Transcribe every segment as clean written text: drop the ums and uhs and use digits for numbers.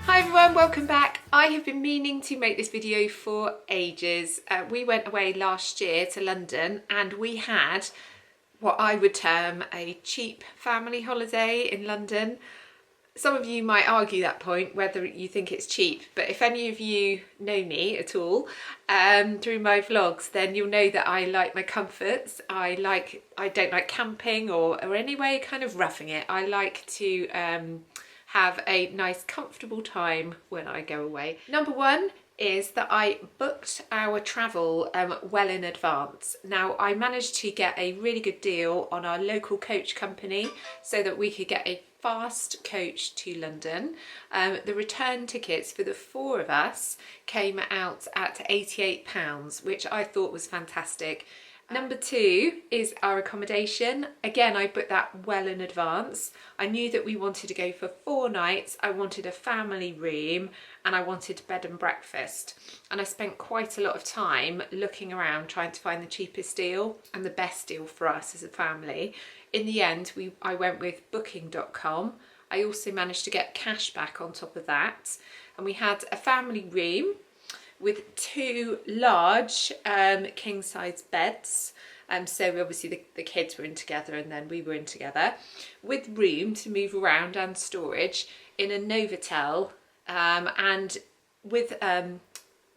Hi everyone, welcome back. I have been meaning to make this video for ages. We went away last year to London and we had what I would term a cheap family holiday in London. Some of you might argue that point, whether you think it's cheap, but if any of you know me at all through my vlogs, then you'll know that I like my comforts. I don't like camping or any way kind of roughing it. I like to have a nice comfortable time when I go away. Number one is that I booked our travel well in advance. Now I managed to get a really good deal on our local coach company so that we could get a fast coach to London. The return tickets for the four of us came out at £88, which I thought was fantastic. Number two is our accommodation. Again, I booked that well in advance. I knew that we wanted to go for 4 nights. I wanted a family room and I wanted bed and breakfast. And I spent quite a lot of time looking around trying to find the cheapest deal and the best deal for us as a family. In the end, I went with Booking.com. I also managed to get cash back on top of that. And we had a family room with 2 large king-size beds. So obviously the kids were in together and then we were in together, with room to move around and storage in a Novotel, and with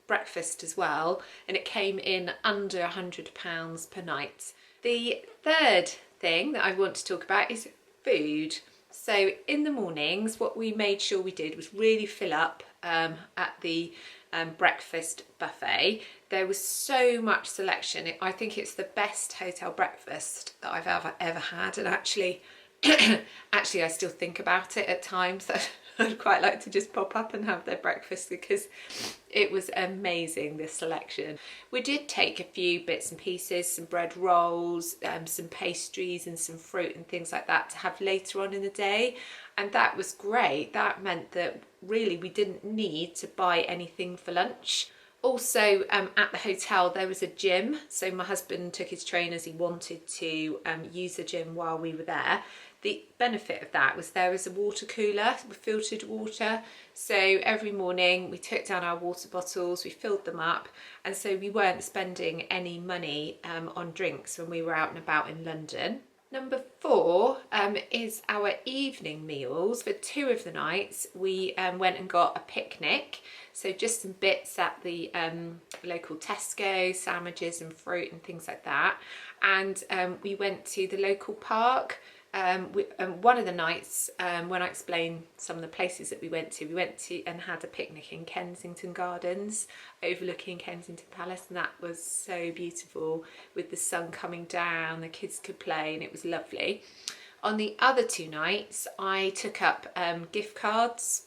breakfast as well, and it came in under £100 per night. The third thing that I want to talk about is food. So in the mornings, what we made sure we did was really fill up at the breakfast buffet. There was so much selection. I think it's the best hotel breakfast that I've ever had, and actually I still think about it at times that I'd quite like to just pop up and have their breakfast because it was amazing, this selection. We did take a few bits and pieces, some bread rolls, some pastries and some fruit and things like that to have later on in the day, and that was great. That meant that really we didn't need to buy anything for lunch. Also at the hotel there was a gym, so my husband took his trainers. He wanted to use the gym while we were there. The benefit of that was there was a water cooler with filtered water, so every morning we took down our water bottles, we filled them up, and so we weren't spending any money on drinks when we were out and about in London. Number 4 is our evening meals. For 2 of the nights we went and got a picnic, so just some bits at the local Tesco, sandwiches and fruit and things like that, and we went to the local park. One of the nights, when I explained some of the places that we went to and had a picnic in Kensington Gardens, overlooking Kensington Palace, and that was so beautiful with the sun coming down. The kids could play and it was lovely. On the other 2 nights I took up gift cards.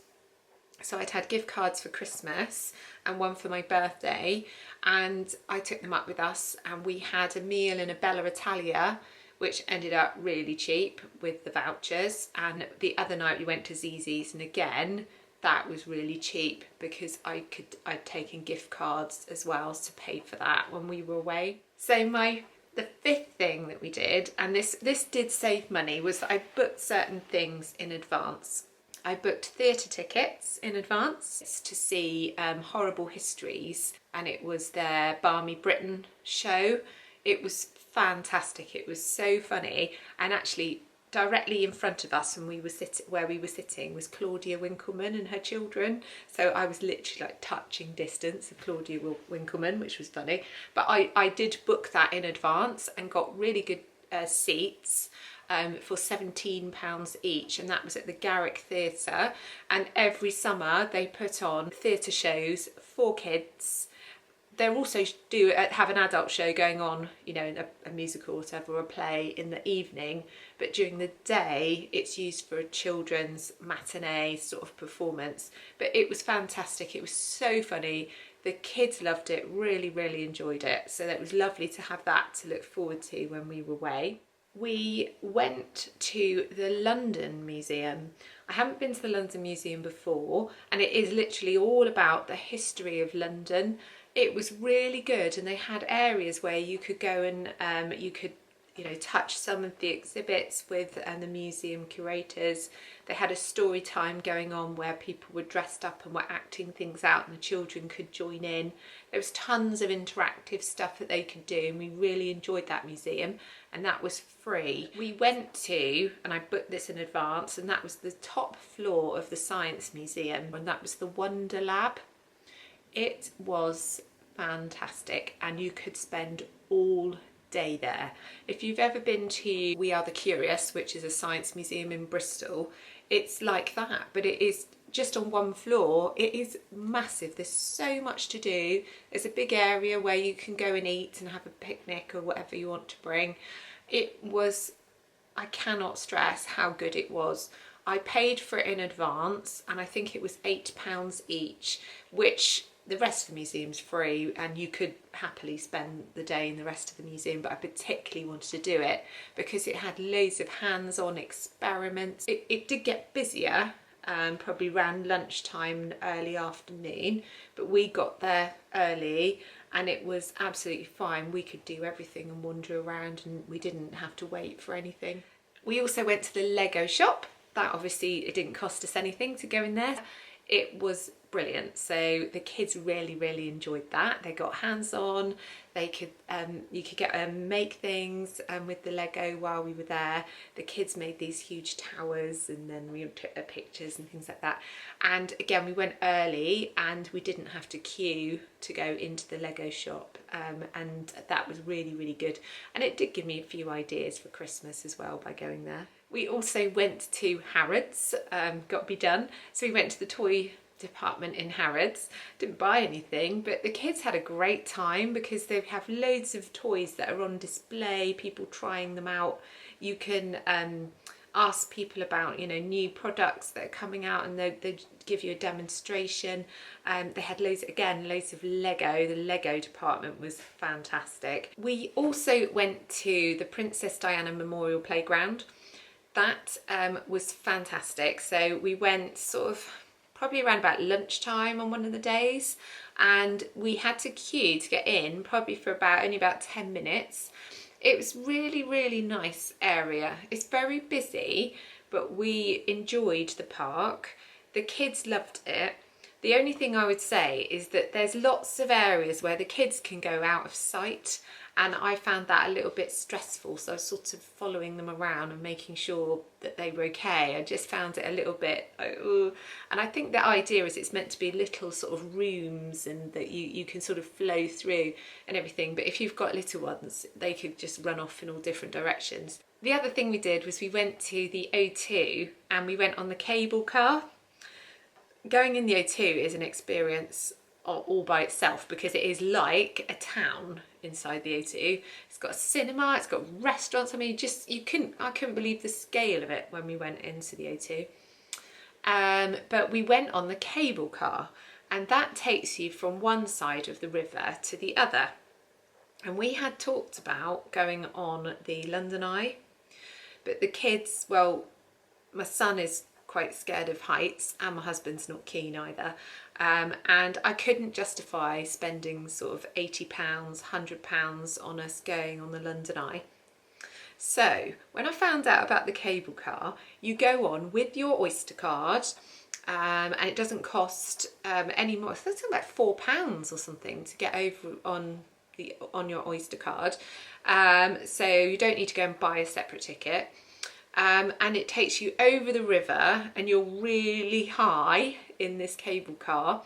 So I'd had gift cards for Christmas and one for my birthday, and I took them up with us and we had a meal in a Bella Italia, which ended up really cheap with the vouchers. And the other night we went to Zizzi's, and again that was really cheap because I'd taken gift cards as well to pay for that when we were away. So the 5th thing that we did, and this did save money, was that I booked certain things in advance. I booked theatre tickets in advance to see Horrible Histories, and it was their Balmy Britain show. It was fantastic. It was so funny, and actually directly in front of us when where we were sitting was Claudia Winkleman and her children, so I was literally like touching distance of Claudia Winkleman, which was funny. But I did book that in advance and got really good seats for £17 each, and that was at the Garrick Theatre. And every summer they put on theatre shows for kids. They also do have an adult show going on, you know, in a musical or whatever, or a play in the evening, but during the day it's used for a children's matinee sort of performance. But it was fantastic. It was so funny. The kids loved it, really, really enjoyed it. So it was lovely to have that to look forward to when we were away. We went to the London Museum. I haven't been to the London Museum before, and it is literally all about the history of London. It was really good, and they had areas where you could go and you could you know, touch some of the exhibits with the museum curators. They had a story time going on where people were dressed up and were acting things out and the children could join in. There was tons of interactive stuff that they could do, and we really enjoyed that museum, and that was free. We went to, and I booked this in advance, and that was the top floor of the Science Museum, and that was the Wonder Lab. It was fantastic, and you could spend all day there. If you've ever been to We Are the Curious, which is a science museum in Bristol, it's like that, but it is just on one floor. It is massive. There's so much to do. There's a big area where you can go and eat and have a picnic or whatever you want to bring. It was, I cannot stress how good it was. I paid for it in advance, and I think it was £8 each, which the rest of the museum's free, and you could happily spend the day in the rest of the museum, but I particularly wanted to do it because it had loads of hands-on experiments. It did get busier, probably around lunchtime, early afternoon, but we got there early and it was absolutely fine. We could do everything and wander around, and we didn't have to wait for anything. We also went to the Lego shop. That obviously, it didn't cost us anything to go in there. It was brilliant. So the kids really enjoyed that. They got hands-on. They could you could get make things with the Lego while we were there. The kids made these huge towers, and then we took their pictures and things like that. And again, we went early and we didn't have to queue to go into the Lego shop, and that was really good. And it did give me a few ideas for Christmas as well by going there. We also went to Harrods, got to be done. So we went to the toy department in Harrods. Didn't buy anything, but the kids had a great time because they have loads of toys that are on display, people trying them out. You can ask people about, you know, new products that are coming out, and they give you a demonstration. They had loads of Lego. The Lego department was fantastic. We also went to the Princess Diana Memorial Playground. That was fantastic. So we went sort of probably around about lunchtime on one of the days, and we had to queue to get in probably for only about 10 minutes. It was really nice area. It's very busy, but we enjoyed the park. The kids loved it. The only thing I would say is that there's lots of areas where the kids can go out of sight, and I found that a little bit stressful, so I was sort of following them around and making sure that they were okay. I just found it a little bit, and I think the idea is it's meant to be little sort of rooms, and that you can sort of flow through and everything, but if you've got little ones, they could just run off in all different directions. The other thing we did was we went to the O2 and we went on the cable car. Going in the O2 is an experience all by itself because it is like a town inside the O2. It's got a cinema, it's got restaurants. I mean, I couldn't believe the scale of it when we went into the O2. But we went on the cable car, and that takes you from one side of the river to the other. And we had talked about going on the London Eye, but the kids, well, my son is quite scared of heights and my husband's not keen either, and I couldn't justify spending sort of £80, £100 on us going on the London Eye. So when I found out about the cable car, you go on with your Oyster card, and it doesn't cost any more. So it's like £4 or something to get over on your Oyster card, so you don't need to go and buy a separate ticket. And it takes you over the river, and you're really high in this cable car.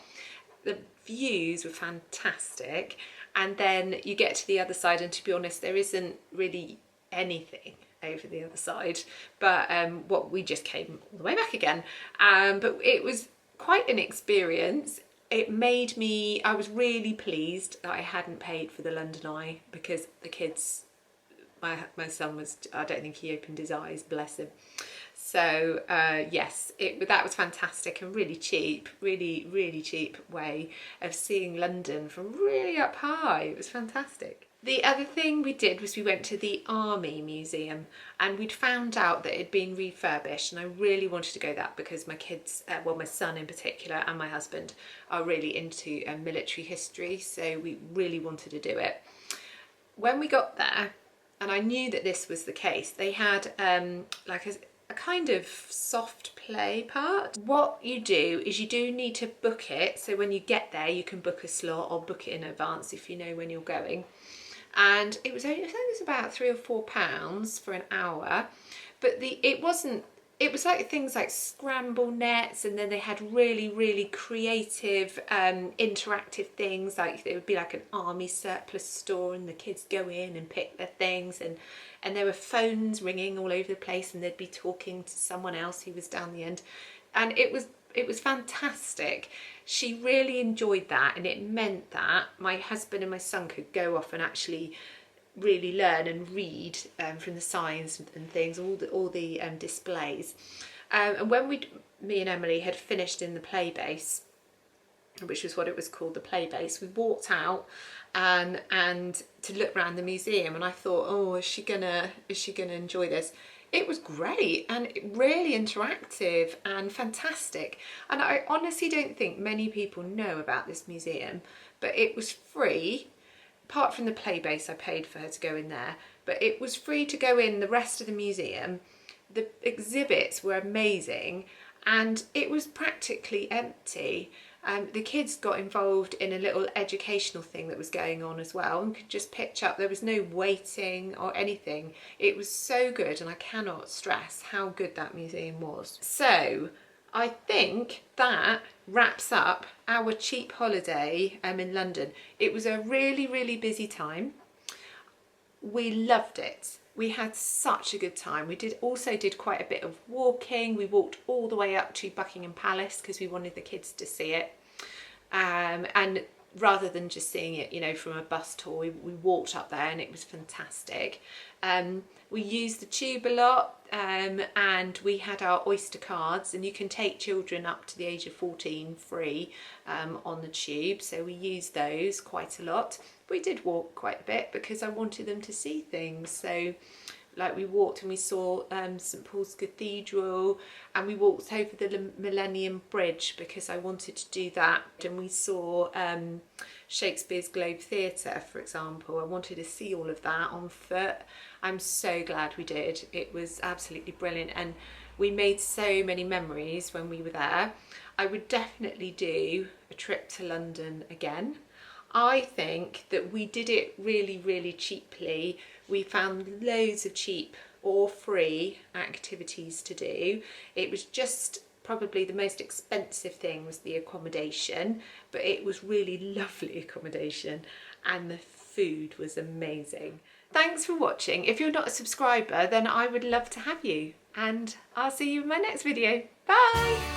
The views were fantastic, and then you get to the other side, and to be honest, there isn't really anything over the other side, but we just came all the way back again. But it was quite an experience. It made me, I was really pleased that I hadn't paid for the London Eye, because the kids, my son was, I don't think he opened his eyes, bless him. So yes, that was fantastic and really cheap, really cheap way of seeing London from really up high. It was fantastic. The other thing we did was we went to the Army Museum, and we'd found out that it had been refurbished, and I really wanted to go that because my kids, well, my son in particular and my husband are really into military history, so we really wanted to do it. When we got there, and I knew that this was the case. They had like a kind of soft play part. What you do is you do need to book it, so when you get there you can book a slot or book it in advance if you know when you're going. And it was only, I think it was about £3 or £4 for an hour, but it was like things like scramble nets, and then they had really creative interactive things, like it would be like an army surplus store and the kids go in and pick their things, and there were phones ringing all over the place and they'd be talking to someone else who was down the end, and it was fantastic. She really enjoyed that, and it meant that my husband and my son could go off and actually really learn and read from the signs and things, all the displays. And when me and Emily had finished in the play base, which was what it was called, the play base, we walked out and to look around the museum, and I thought, oh, is she gonna enjoy this? It was great and really interactive and fantastic, and I honestly don't think many people know about this museum, but it was free. Apart from the play base, I paid for her to go in there, but it was free to go in the rest of the museum. The exhibits were amazing and it was practically empty. The kids got involved in a little educational thing that was going on as well and could just pitch up. There was no waiting or anything. It was so good, and I cannot stress how good that museum was. So I think that wraps up our cheap holiday in London. It was a really busy time. We loved it. We had such a good time. We also did quite a bit of walking. We walked all the way up to Buckingham Palace because we wanted the kids to see it. And rather than just seeing it, you know, from a bus tour, we walked up there and it was fantastic. We used the tube a lot, and we had our Oyster cards, and you can take children up to the age of 14 free on the tube, so we used those quite a lot. We did walk quite a bit because I wanted them to see things, so like we walked and we saw St Paul's Cathedral, and we walked over the Millennium Bridge because I wanted to do that, and we saw Shakespeare's Globe Theatre, for example. I wanted to see all of that on foot. I'm so glad we did. It was absolutely brilliant, and we made so many memories when we were there. I would definitely do a trip to London again. I think that we did it really cheaply. We found loads of cheap or free activities to do. It was just probably the most expensive thing was the accommodation, but it was really lovely accommodation and the food was amazing. Thanks for watching. If you're not a subscriber, then I would love to have you, and I'll see you in my next video. Bye!